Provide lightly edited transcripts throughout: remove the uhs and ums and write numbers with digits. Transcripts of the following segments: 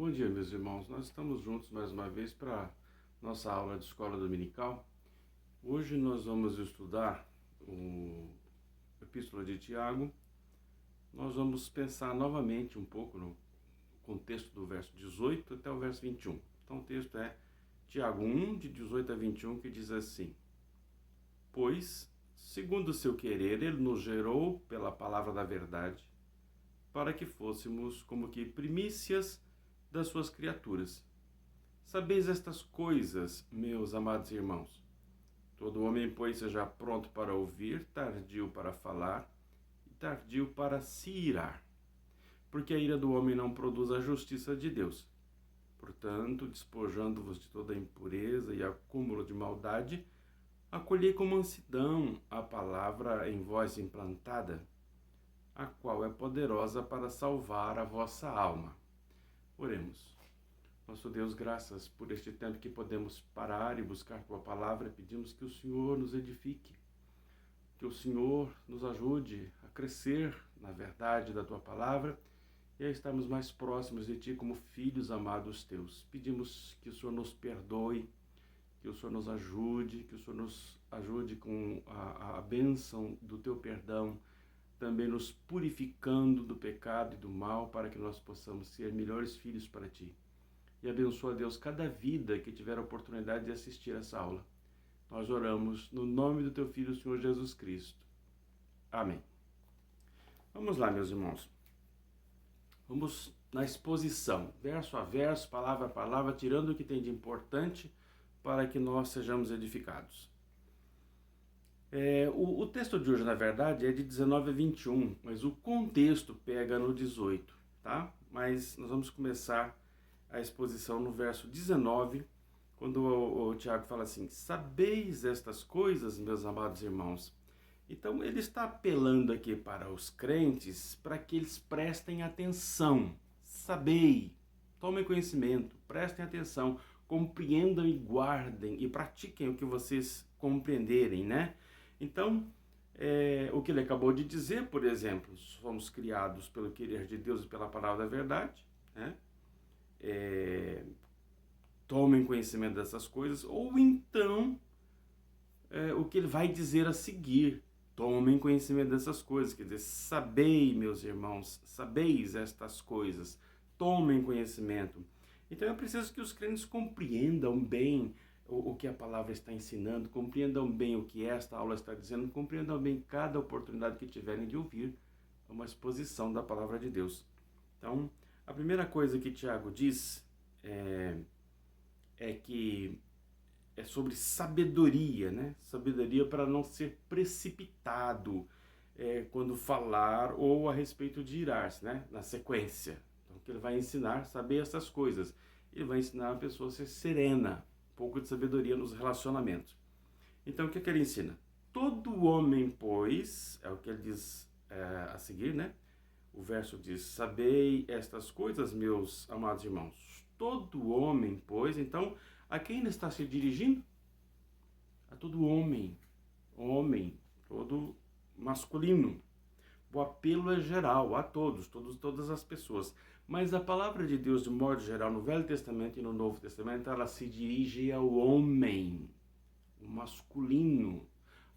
Bom dia, meus irmãos. Nós estamos juntos mais uma vez para nossa aula de escola dominical. Hoje nós vamos estudar o Epístola de Tiago. Nós vamos pensar novamente um pouco no contexto do verso 18 até o verso 21. Então o texto é Tiago 1, de 18 a 21, que diz assim: Pois, segundo o seu querer, ele nos gerou pela palavra da verdade, para que fôssemos como que primícias das suas criaturas. Sabeis estas coisas, meus amados irmãos. Todo homem, pois, seja pronto para ouvir, tardio para falar e tardio para se irar, porque a ira do homem não produz a justiça de Deus. Portanto, despojando-vos de toda a impureza e acúmulo de maldade, acolhei com mansidão a palavra em vós implantada, a qual é poderosa para salvar a vossa alma. Oremos. Nosso Deus, graças por este tempo que podemos parar e buscar Tua palavra. Pedimos que o Senhor nos edifique, que o Senhor nos ajude a crescer na verdade da Tua palavra e a estarmos mais próximos de Ti como filhos amados Teus. Pedimos que o Senhor nos perdoe, que o Senhor nos ajude, que o Senhor nos ajude com a bênção do Teu perdão, também nos purificando do pecado e do mal, para que nós possamos ser melhores filhos para Ti. E abençoa, Deus, cada vida que tiver a oportunidade de assistir essa aula. Nós oramos no nome do Teu Filho, o Senhor Jesus Cristo. Amém. Vamos lá, meus irmãos. Vamos na exposição, verso a verso, palavra a palavra, tirando o que tem de importante para que nós sejamos edificados. O texto de hoje, na verdade, é de 19 a 21, mas o contexto pega no 18, tá? Mas nós vamos começar a exposição no verso 19, quando o Tiago fala assim: sabeis estas coisas, meus amados irmãos. Então, ele está apelando aqui para os crentes, para que eles prestem atenção. Sabei, tomem conhecimento, prestem atenção, compreendam e guardem e pratiquem o que vocês compreenderem, né? Então, o que ele acabou de dizer, por exemplo, somos criados pelo querer de Deus e pela palavra da verdade, né? Tomem conhecimento dessas coisas, ou então, o que ele vai dizer a seguir, tomem conhecimento dessas coisas, quer dizer, sabei, meus irmãos, sabeis estas coisas, tomem conhecimento. Então é preciso que os crentes compreendam bem o que a palavra está ensinando, compreendam bem o que esta aula está dizendo, compreendam bem cada oportunidade que tiverem de ouvir uma exposição da palavra de Deus. Então, a primeira coisa que Tiago diz é que é sobre sabedoria, né? Sabedoria para não ser precipitado quando falar ou a respeito de irar-se, né? Na sequência. Então, o que ele vai ensinar, saber essas coisas. Ele vai ensinar a pessoa a ser serena, um pouco de sabedoria nos relacionamentos. Então, o que ele ensina? Todo homem, pois, é o que ele diz a seguir, né? O verso diz: sabei estas coisas, meus amados irmãos. Todo homem, pois, então, a quem ele está se dirigindo? A todo homem, todo masculino. O apelo é geral, a todas as pessoas. Mas a palavra de Deus, de modo geral, no Velho Testamento e no Novo Testamento, ela se dirige ao homem, o masculino.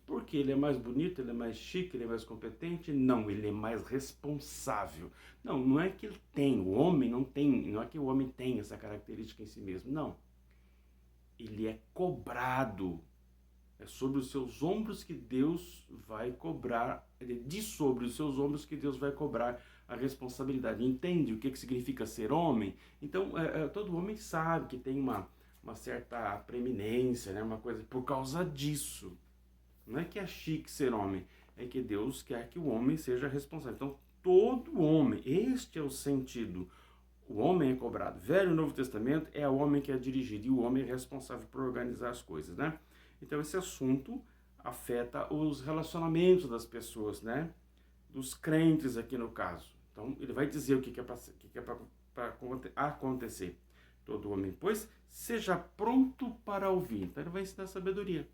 Porque ele é mais bonito, ele é mais chique, ele é mais competente? Não, ele é mais responsável. Não é que ele tem, o homem não tem, não é que o homem tem essa característica em si mesmo, não. Ele é cobrado. É sobre os seus ombros que Deus vai cobrar, de sobre os seus ombros que Deus vai cobrar a responsabilidade. Entende o que significa ser homem? Então, todo homem sabe que tem uma certa preeminência, né? Uma coisa por causa disso. Não é que é chique ser homem, é que Deus quer que o homem seja responsável. Então, todo homem, este é o sentido. O homem é cobrado. Velho e Novo Testamento é o homem que é dirigido e o homem é responsável por organizar as coisas, né? Então, esse assunto afeta os relacionamentos das pessoas, né? Dos crentes aqui no caso. Então, ele vai dizer o que é para acontecer. Todo homem, pois, seja pronto para ouvir. Então, ele vai ensinar sabedoria.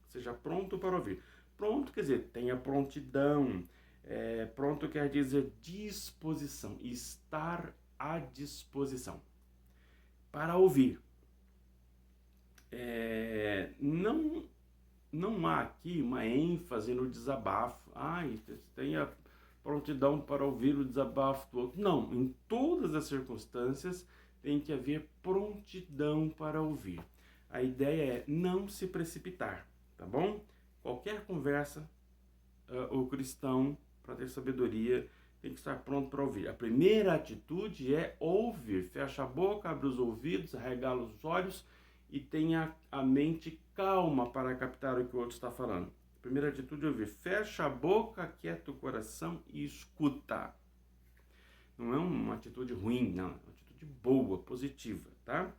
Seja pronto para ouvir. Pronto quer dizer, tenha prontidão. Pronto quer dizer disposição, estar à disposição para ouvir. Não há aqui uma ênfase no desabafo. Tenha prontidão para ouvir o desabafo do outro. Não, em todas as circunstâncias tem que haver prontidão para ouvir. A ideia é não se precipitar, tá bom? Qualquer conversa, o cristão, para ter sabedoria, tem que estar pronto para ouvir. A primeira atitude é ouvir. Fecha a boca, abre os ouvidos, arregala os olhos e tenha a mente calma para captar o que o outro está falando. A primeira atitude é ouvir. Fecha a boca, aquieta o coração e escuta. Não é uma atitude ruim, não. É uma atitude boa, positiva, tá?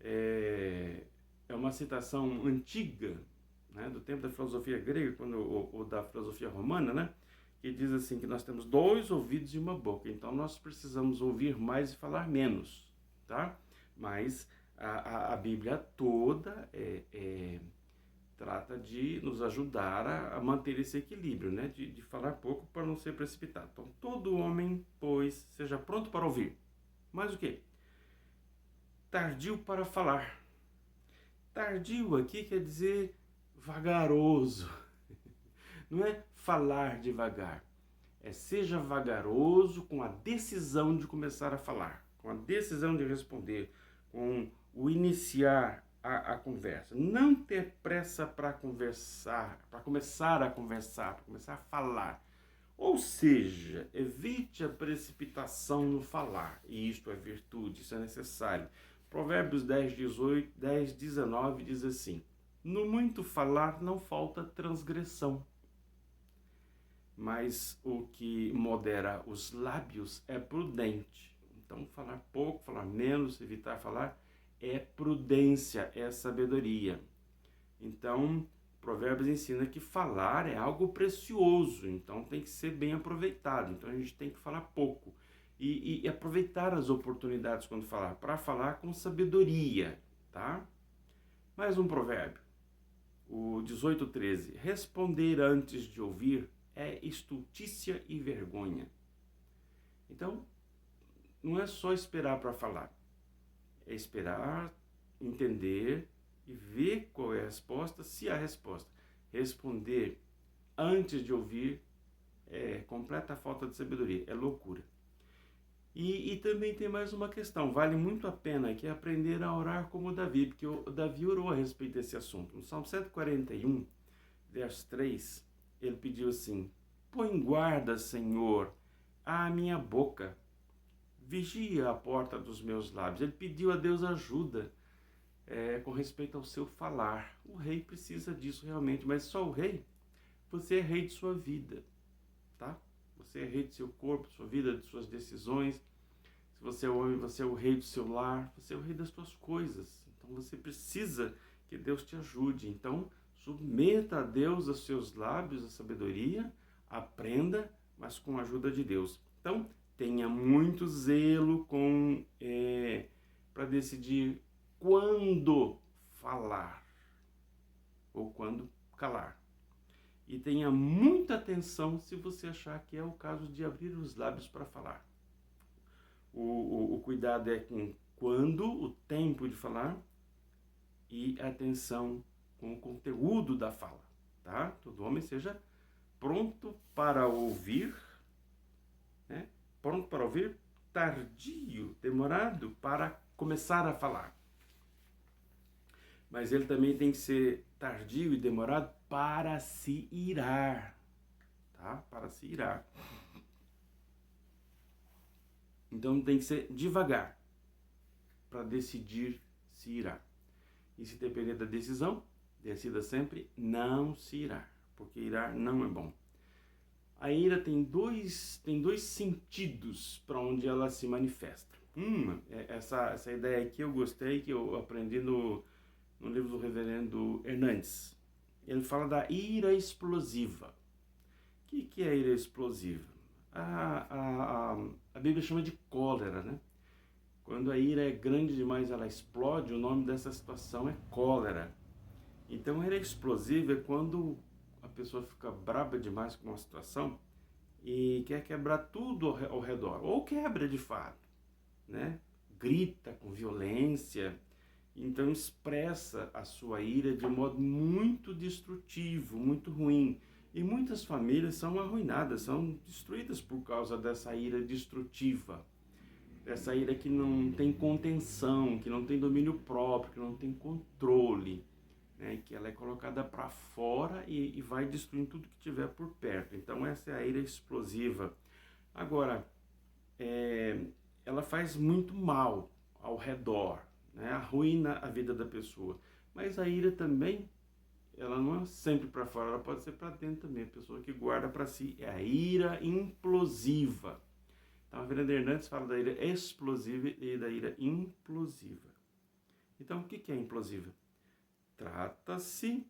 É uma citação antiga, né, do tempo da filosofia grega, ou da filosofia romana, né? Que diz assim, que nós temos 2 ouvidos e uma boca. Então, nós precisamos ouvir mais e falar menos, tá? Mas a Bíblia toda trata de nos ajudar a manter esse equilíbrio, né? De falar pouco para não ser precipitado. Então, todo homem, pois, seja pronto para ouvir. Mas o quê? Tardio para falar. Tardio aqui quer dizer vagaroso. Não é falar devagar. Seja vagaroso com a decisão de começar a falar, com a decisão de responder, com o iniciar a conversa. Não ter pressa para conversar, para começar a conversar, para começar a falar. Ou seja, evite a precipitação no falar. E isto é virtude, isso é necessário. Provérbios 10:19 diz assim: no muito falar não falta transgressão, mas o que modera os lábios é prudente. Então, falar pouco, falar menos, evitar falar, é prudência, é sabedoria. Então, Provérbios ensina que falar é algo precioso, então tem que ser bem aproveitado. Então, a gente tem que falar pouco. E aproveitar as oportunidades quando falar, para falar com sabedoria, tá? Mais um provérbio, o 18:13. Responder antes de ouvir é estultícia e vergonha. Então, não é só esperar para falar. É esperar, entender e ver qual é a resposta, se há resposta. Responder antes de ouvir é completa falta de sabedoria, é loucura. E também tem mais uma questão, vale muito a pena, que é aprender a orar como Davi, porque o Davi orou a respeito desse assunto. No Salmo 141, verso 3, ele pediu assim: põe guarda, Senhor, à minha boca, vigia a porta dos meus lábios. Ele pediu a Deus ajuda com respeito ao seu falar. O rei precisa disso realmente, mas só o rei. Você é rei de sua vida, tá? Você é rei do seu corpo, de sua vida, de suas decisões. Se você é homem, você é o rei do seu lar, você é o rei das suas coisas. Então você precisa que Deus te ajude. Então submeta a Deus os seus lábios, a sabedoria, aprenda, mas com a ajuda de Deus. Então tenha muito zelo para decidir quando falar ou quando calar. E tenha muita atenção se você achar que é o caso de abrir os lábios para falar. O cuidado é com quando, o tempo de falar, e atenção com o conteúdo da fala, tá? Todo homem seja pronto para ouvir, né? Pronto para ouvir, tardio, demorado para começar a falar. Mas ele também tem que ser tardio e demorado para se irar, tá? Para se irar. Então tem que ser devagar para decidir se irar. E se depender da decisão, decida sempre não se irar, porque irar não é bom. A ira tem dois sentidos para onde ela se manifesta. Essa ideia aqui eu gostei, que eu aprendi no livro do reverendo Hernandes. Ele fala da ira explosiva. O que é a ira explosiva? A Bíblia chama de cólera, né? Quando a ira é grande demais, ela explode, o nome dessa situação é cólera. Então, a ira explosiva é quando a pessoa fica braba demais com uma situação e quer quebrar tudo ao redor, ou quebra de fato. né? Grita com violência, então expressa a sua ira de um modo muito destrutivo, muito ruim. E muitas famílias são arruinadas, são destruídas por causa dessa ira destrutiva, dessa ira que não tem contenção, que não tem domínio próprio, que não tem controle, né? Que ela é colocada para fora e vai destruindo tudo que tiver por perto. Então essa é a ira explosiva. Agora, ela faz muito mal ao redor, né? Arruína a vida da pessoa. Mas a ira também, ela não é sempre para fora, ela pode ser para dentro também. A pessoa que guarda para si é a ira implosiva. Então a Veneranda Hernandes fala da ira explosiva e da ira implosiva. Então o que é implosiva? Trata-se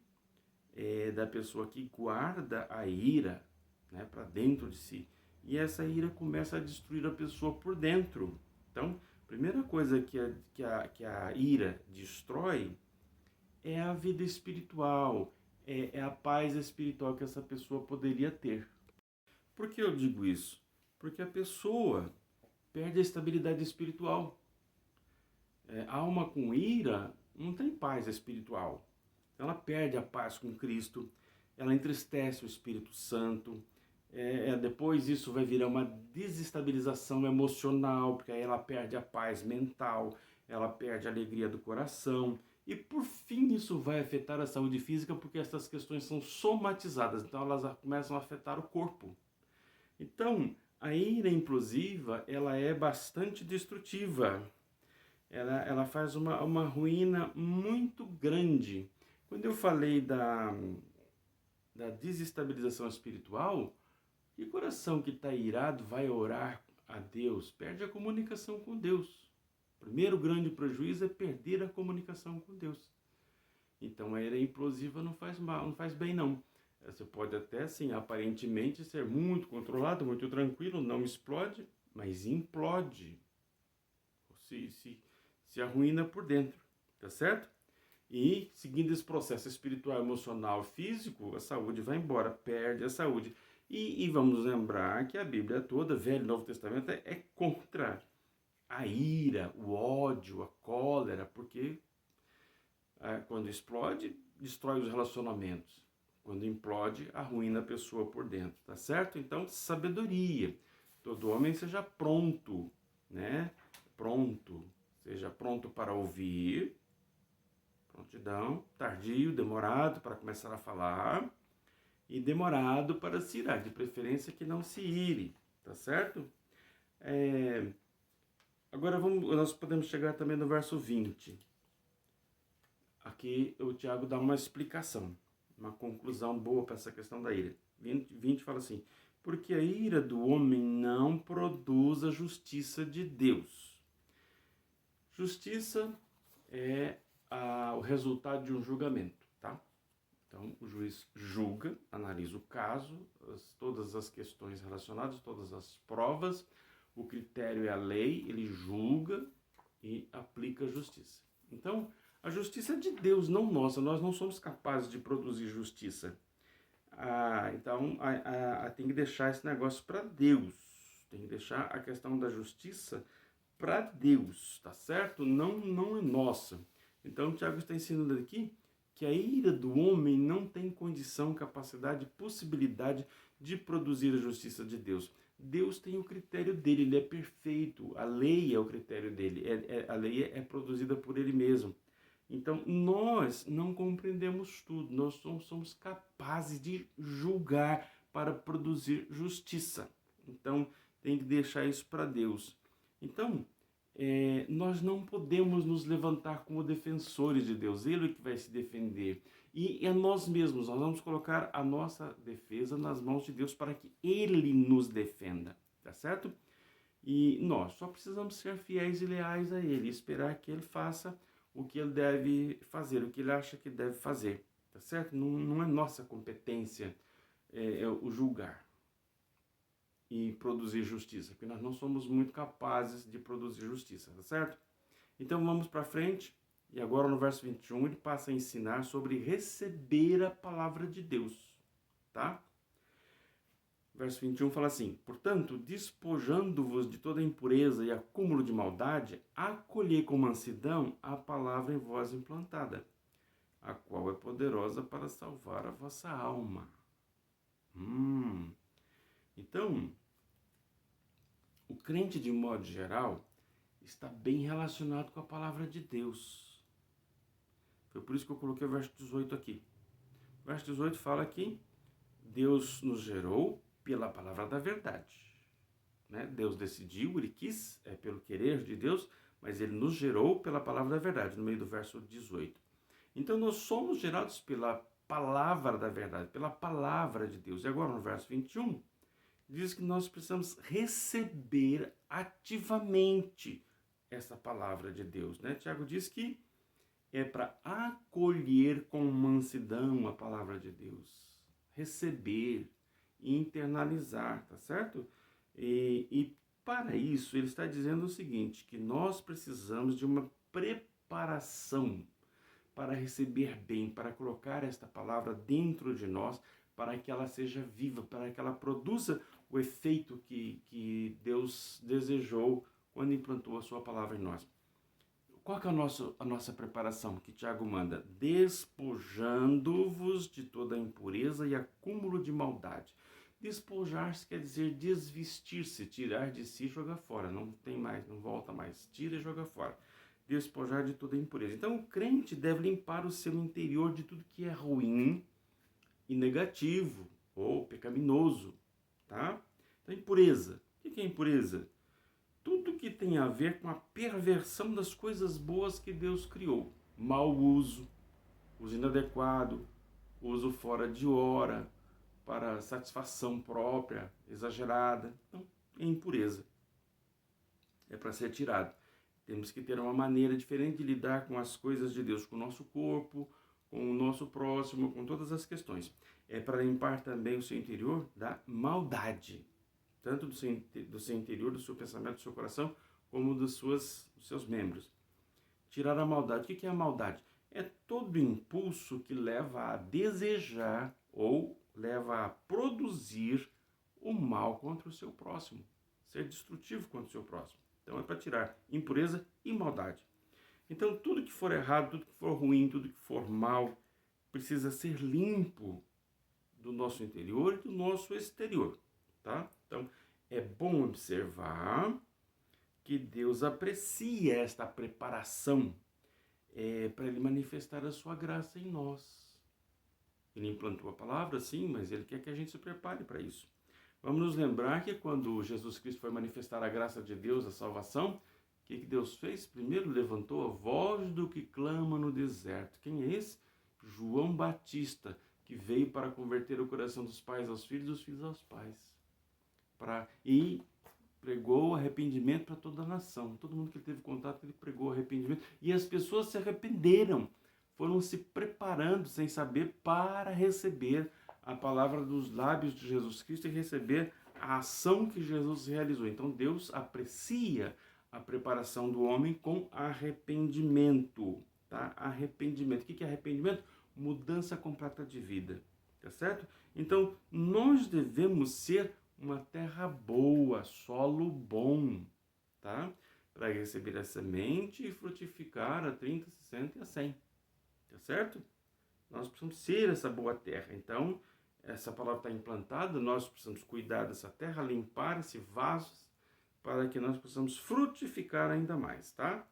da pessoa que guarda a ira, né, para dentro de si. E essa ira começa a destruir a pessoa por dentro. Então, a primeira coisa que a ira destrói é a vida espiritual, é a paz espiritual que essa pessoa poderia ter. Por que eu digo isso? Porque a pessoa perde a estabilidade espiritual. Alma com ira não tem paz espiritual. Ela perde a paz com Cristo, ela entristece o Espírito Santo, depois isso vai virar uma desestabilização emocional, porque aí ela perde a paz mental, ela perde a alegria do coração, e por fim isso vai afetar a saúde física, porque essas questões são somatizadas, então elas começam a afetar o corpo. Então, a ira implosiva, ela é bastante destrutiva, ela faz uma ruína muito grande. Quando eu falei da desestabilização espiritual, que coração que está irado vai orar a Deus? Perde a comunicação com Deus. O primeiro grande prejuízo é perder a comunicação com Deus. Então a ira implosiva não faz mal, não faz bem não. Você pode até, assim, aparentemente ser muito controlado, muito tranquilo, não explode, mas implode. Se arruína por dentro, tá certo? E, seguindo esse processo espiritual, emocional, físico, a saúde vai embora, perde a saúde. E vamos lembrar que a Bíblia toda, Velho e Novo Testamento, é contra a ira, o ódio, a cólera, porque quando explode, destrói os relacionamentos. Quando implode, arruína a pessoa por dentro, tá certo? Então, sabedoria. Todo homem seja pronto, né? Pronto. Seja pronto para ouvir, prontidão, tardio, demorado para começar a falar e demorado para se irar, de preferência que não se ire, tá certo? Agora nós podemos chegar também no verso 20. Aqui o Tiago dá uma explicação, uma conclusão boa para essa questão da ira. 20 fala assim: porque a ira do homem não produz a justiça de Deus. Justiça é o resultado de um julgamento, tá? Então, o juiz julga, analisa o caso, todas as questões relacionadas, todas as provas, o critério é a lei, ele julga e aplica a justiça. Então, a justiça é de Deus, não nossa, nós não somos capazes de produzir justiça. Então, tem que deixar esse negócio para Deus, tem que deixar a questão da justiça para Deus, tá certo? Não é nossa. Então, o Tiago está ensinando aqui que a ira do homem não tem condição, capacidade, possibilidade de produzir a justiça de Deus. Deus tem o critério dele, ele é perfeito, a lei é o critério dele, a lei é produzida por ele mesmo. Então, nós não compreendemos tudo, nós não somos capazes de julgar para produzir justiça. Então, tem que deixar isso para Deus. Então, nós não podemos nos levantar como defensores de Deus, Ele que vai se defender. E é nós mesmos, nós vamos colocar a nossa defesa nas mãos de Deus para que Ele nos defenda, tá certo? E nós só precisamos ser fiéis e leais a Ele, esperar que Ele faça o que Ele deve fazer, o que Ele acha que deve fazer, tá certo? Não é nossa competência o julgar e produzir justiça, porque nós não somos muito capazes de produzir justiça, tá certo? Então vamos para frente, e agora no verso 21 ele passa a ensinar sobre receber a palavra de Deus, tá? Verso 21 fala assim: portanto, despojando-vos de toda impureza e acúmulo de maldade, acolhei com mansidão a palavra em vós implantada, a qual é poderosa para salvar a vossa alma. Então, o crente, de modo geral, está bem relacionado com a palavra de Deus. Foi por isso que eu coloquei o verso 18 aqui. O verso 18 fala que Deus nos gerou pela palavra da verdade. Né? Deus decidiu, ele quis, pelo querer de Deus, mas ele nos gerou pela palavra da verdade, no meio do verso 18. Então nós somos gerados pela palavra da verdade, pela palavra de Deus. E agora no verso 21, diz que nós precisamos receber ativamente essa palavra de Deus. Né? Tiago diz que é para acolher com mansidão a palavra de Deus, receber, internalizar, tá certo? E para isso ele está dizendo o seguinte, que nós precisamos de uma preparação para receber bem, para colocar esta palavra dentro de nós, para que ela seja viva, para que ela produza o efeito que Deus desejou quando implantou a sua palavra em nós. Qual que é a nossa preparação que Tiago manda? Despojando-vos de toda impureza e acúmulo de maldade. Despojar-se quer dizer desvestir-se, tirar de si e jogar fora. Não tem mais, não volta mais. Tira e joga fora. Despojar de toda impureza. Então o crente deve limpar o seu interior de tudo que é ruim e negativo ou pecaminoso. Tá? Então impureza. O que é impureza? Tudo que tem a ver com a perversão das coisas boas que Deus criou. Mau uso, uso inadequado, uso fora de hora, para satisfação própria, exagerada. Então, é impureza. É para ser tirado. Temos que ter uma maneira diferente de lidar com as coisas de Deus, com o nosso corpo, com o nosso próximo, com todas as questões. É para limpar também o seu interior da maldade. Tanto do seu interior, do seu pensamento, do seu coração, como dos seus membros. Tirar a maldade. O que é a maldade? É todo impulso que leva a desejar ou leva a produzir o mal contra o seu próximo. Ser destrutivo contra o seu próximo. Então é para tirar impureza e maldade. Então tudo que for errado, tudo que for ruim, tudo que for mal, precisa ser limpo do nosso interior e do nosso exterior. Tá? Então, é bom observar que Deus aprecia esta preparação para Ele manifestar a sua graça em nós. Ele implantou a palavra, sim, mas Ele quer que a gente se prepare para isso. Vamos nos lembrar que quando Jesus Cristo foi manifestar a graça de Deus, a salvação, o que Deus fez? Primeiro levantou a voz do que clama no deserto. Quem é esse? João Batista, que veio para converter o coração dos pais aos filhos e dos filhos aos pais. E pregou arrependimento para toda a nação. Todo mundo que ele teve contato, ele pregou arrependimento. E as pessoas se arrependeram, foram se preparando sem saber para receber a palavra dos lábios de Jesus Cristo e receber a ação que Jesus realizou. Então Deus aprecia a preparação do homem com arrependimento. Tá? Arrependimento. O que é arrependimento? Mudança completa de vida. Tá certo? Então nós devemos ser uma terra boa, solo bom, tá? Para receber a semente e frutificar a 30, 60 e a 100, tá certo? Nós precisamos ser essa boa terra. Então, essa palavra está implantada, nós precisamos cuidar dessa terra, limpar esse vaso, para que nós possamos frutificar ainda mais, tá?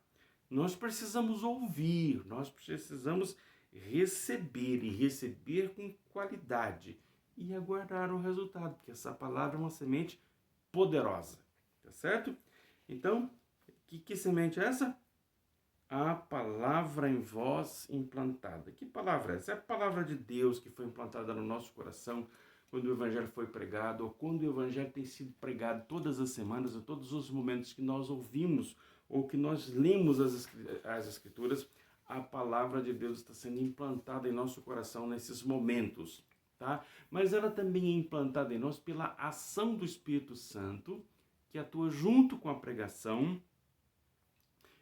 Nós precisamos ouvir, nós precisamos receber e receber com qualidade. E aguardar o resultado, porque essa palavra é uma semente poderosa, tá certo? Então, que semente é essa? A palavra em vós implantada. Que palavra é essa? É a palavra de Deus que foi implantada no nosso coração quando o Evangelho foi pregado, ou quando o Evangelho tem sido pregado todas as semanas, ou todos os momentos que nós ouvimos, ou que nós lemos as Escrituras, a palavra de Deus está sendo implantada em nosso coração nesses momentos. Tá? Mas ela também é implantada em nós pela ação do Espírito Santo, que atua junto com a pregação,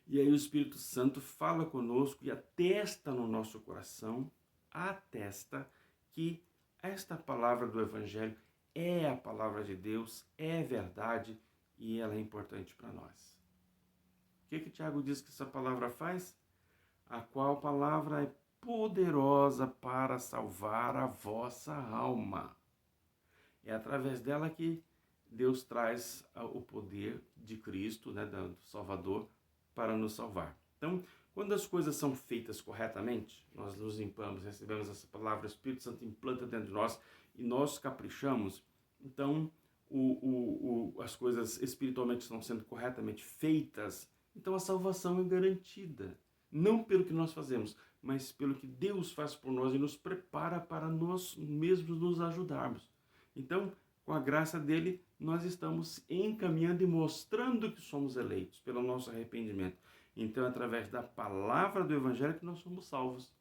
e aí o Espírito Santo fala conosco e atesta no nosso coração, atesta que esta palavra do Evangelho é a palavra de Deus, é verdade e ela é importante para nós. O que Tiago diz que essa palavra faz? A qual palavra é poderosa para salvar a vossa alma. É através dela que Deus traz o poder de Cristo, né, do Salvador, para nos salvar. Então, quando as coisas são feitas corretamente, nós nos limpamos, recebemos essa palavra, o Espírito Santo implanta dentro de nós e nós caprichamos, então as coisas espiritualmente estão sendo corretamente feitas, então a salvação é garantida. Não pelo que nós fazemos, mas pelo que Deus faz por nós e nos prepara para nós mesmos nos ajudarmos. Então, com a graça dele, nós estamos encaminhando e mostrando que somos eleitos pelo nosso arrependimento. Então, é através da palavra do Evangelho que nós somos salvos.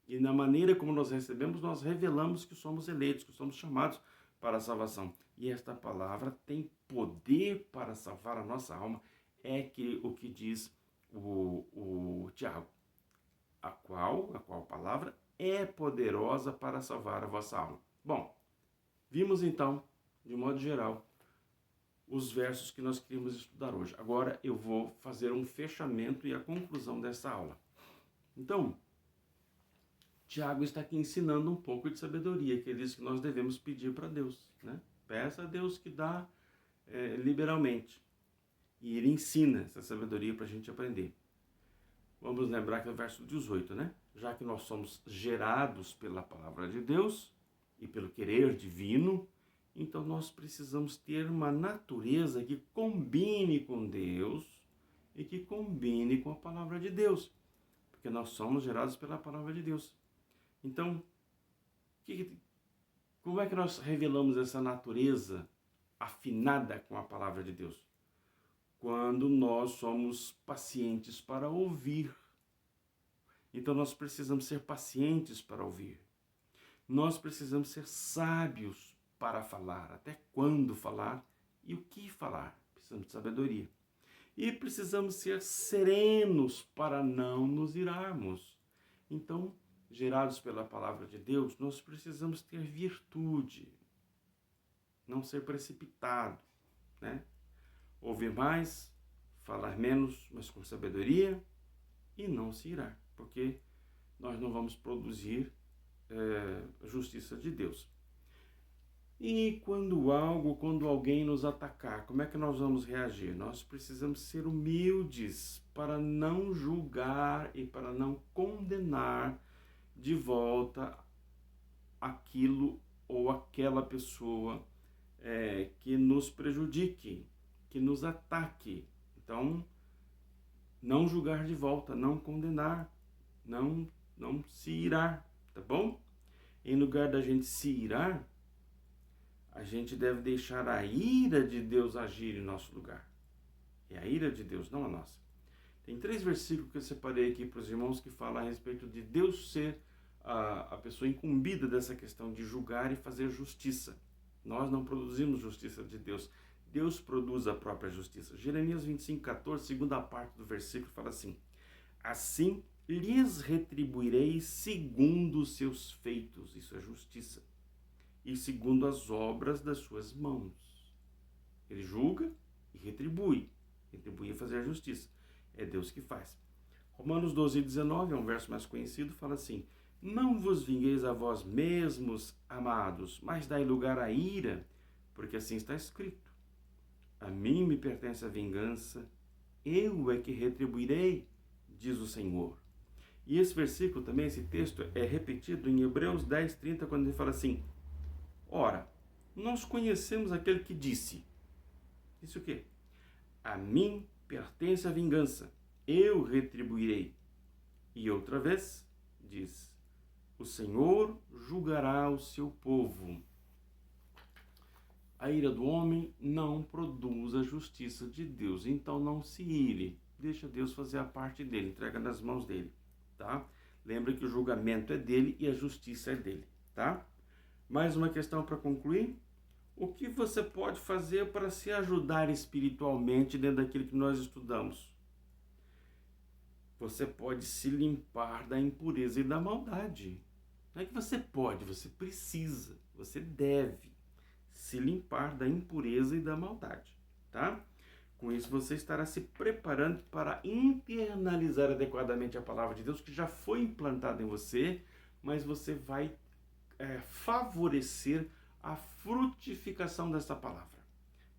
E na maneira como nós recebemos, nós revelamos que somos eleitos, que somos chamados para a salvação. E esta palavra tem poder para salvar a nossa alma, o que diz o Tiago. A qual palavra é poderosa para salvar a vossa alma. Bom, vimos então, de modo geral, os versos que nós queríamos estudar hoje. Agora eu vou fazer um fechamento e a conclusão dessa aula. Então, Tiago está aqui ensinando um pouco de sabedoria, que ele diz que nós devemos pedir para Deus, né? Peça a Deus que dá liberalmente. E ele ensina essa sabedoria para a gente aprender. Vamos lembrar que é o verso 18, né? Já que nós somos gerados pela palavra de Deus e pelo querer divino, então nós precisamos ter uma natureza que combine com Deus e que combine com a palavra de Deus, porque nós somos gerados pela palavra de Deus. Então, como é que nós revelamos essa natureza afinada com a palavra de Deus? Quando nós somos pacientes para ouvir. Então nós precisamos ser pacientes para ouvir. Nós precisamos ser sábios para falar, até quando falar e o que falar. Precisamos de sabedoria. E precisamos ser serenos para não nos irarmos. Então, gerados pela palavra de Deus, nós precisamos ter virtude. Não ser precipitado, né? Ouvir mais, falar menos, mas com sabedoria e não se irar, porque nós não vamos produzir a justiça de Deus. E quando alguém nos atacar, como é que nós vamos reagir? Nós precisamos ser humildes para não julgar e para não condenar de volta aquilo ou aquela pessoa que nos prejudique, que nos ataque. Então, não julgar de volta, não condenar, não se irar, tá bom? Em lugar da gente se irar, a gente deve deixar a ira de Deus agir em nosso lugar. É a ira de Deus, não a nossa. Tem 3 versículos que eu separei aqui para os irmãos que falam a respeito de Deus ser a pessoa incumbida dessa questão de julgar e fazer justiça. Nós não produzimos justiça de Deus. Deus produz a própria justiça. Jeremias 25:14, segunda parte do versículo, fala assim: assim lhes retribuirei segundo os seus feitos, isso é justiça, e segundo as obras das suas mãos. Ele julga e retribui. Retribuir é fazer a justiça. É Deus que faz. Romanos 12:19 é um verso mais conhecido, fala assim: não vos vingueis a vós mesmos, amados, mas dai lugar à ira, porque assim está escrito: a mim me pertence a vingança, eu é que retribuirei, diz o Senhor. E esse versículo também, esse texto, é repetido em Hebreus 10:30, quando ele fala assim: ora, nós conhecemos aquele que disse. Disse o quê? A mim pertence a vingança, eu retribuirei. E outra vez, diz: o Senhor julgará o seu povo. A ira do homem não produz a justiça de Deus, então não se ire. Deixa Deus fazer a parte dele, entrega nas mãos dele, tá? Lembra que o julgamento é dele e a justiça é dele, tá? Mais uma questão para concluir. O que você pode fazer para se ajudar espiritualmente dentro daquilo que nós estudamos? Você pode se limpar da impureza e da maldade. Não é que você pode, você precisa, você deve se limpar da impureza e da maldade, tá? Com isso você estará se preparando para internalizar adequadamente a palavra de Deus que já foi implantada em você, mas você vai favorecer a frutificação dessa palavra,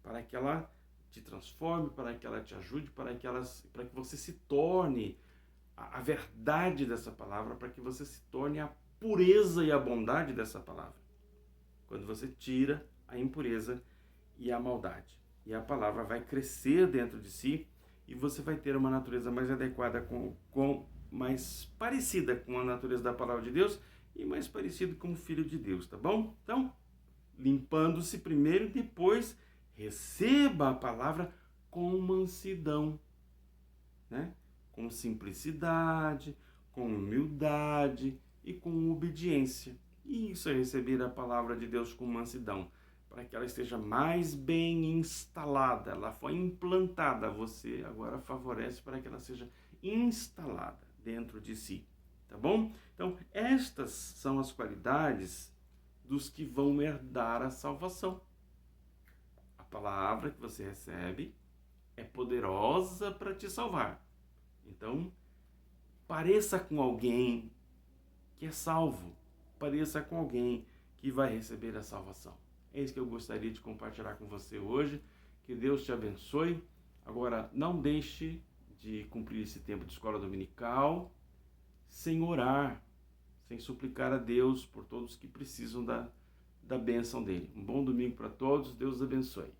para que ela te transforme, para que ela te ajude, para que você se torne a verdade dessa palavra, para que você se torne a pureza e a bondade dessa palavra. Quando você tira a impureza e a maldade. E a palavra vai crescer dentro de si e você vai ter uma natureza mais adequada, mais parecida com a natureza da palavra de Deus e mais parecido com o Filho de Deus, tá bom? Então, limpando-se primeiro e depois receba a palavra com mansidão, né? Com simplicidade, com humildade e com obediência. E isso é receber a palavra de Deus com mansidão, para que ela esteja mais bem instalada. Ela foi implantada, você agora favorece para que ela seja instalada dentro de si, tá bom? Então, estas são as qualidades dos que vão herdar a salvação. A palavra que você recebe é poderosa para te salvar. Então, pareça com alguém que é salvo. Pareça com alguém que vai receber a salvação. É isso que eu gostaria de compartilhar com você hoje. Que Deus te abençoe. Agora, não deixe de cumprir esse tempo de escola dominical sem orar, sem suplicar a Deus por todos que precisam da bênção dele. Um bom domingo para todos. Deus abençoe.